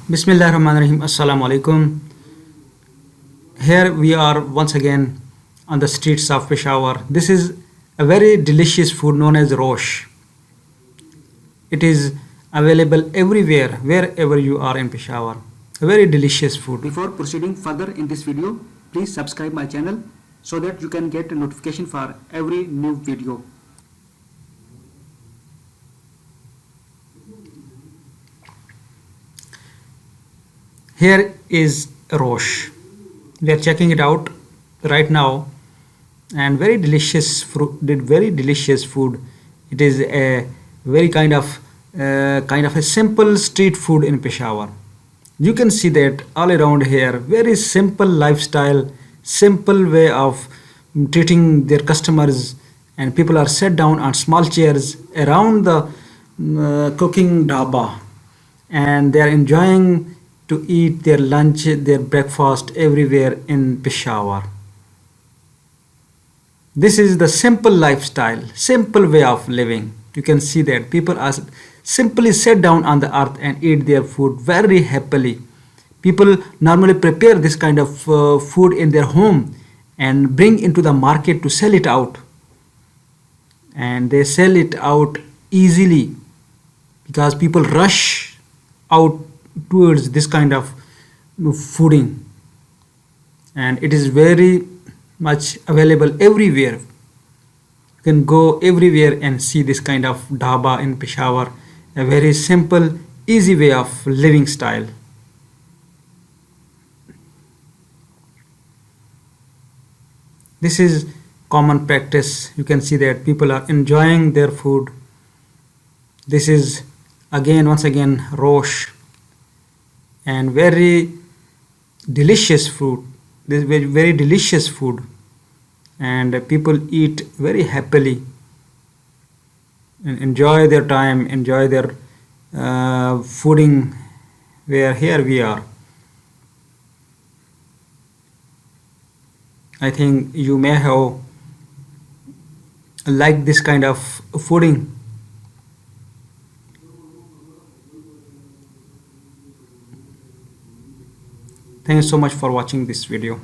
Bismillahirrahmanirrahim. Assalamu alaikum. Here we are once again on the streets of Peshawar. This is a very delicious food known as rosh. It is available everywhere, wherever you are in Peshawar. A very delicious food. Before proceeding further in this video, please subscribe my channel so that you can get a notification for every new video. Here is rosh. We are checking it out right now, and very delicious fruit. Very delicious food. It is a very kind of a simple street food in Peshawar. You can see that all around here. Very simple lifestyle, simple way of treating their customers, and people are sat down on small chairs around the cooking dhaba, and they are enjoying to eat their lunch, their breakfast everywhere in Peshawar. This is the simple lifestyle, simple way of living. You can see that people are simply sit down on the earth and eat their food very happily. People normally prepare this kind of food in their home and bring into the market to sell it out. And they sell it out easily because people rush out towards this kind of fooding, and it is very much available everywhere. You can go everywhere and see this kind of dhaba in Peshawar, a very simple, easy way of living style. This is common practice. You can see that people are enjoying their food. This is once again rosh, and very delicious food. This is very delicious food, and people eat very happily and enjoy their time, enjoy their fooding. Where here we are. I think you may have liked this kind of fooding. Thank you so much for watching this video.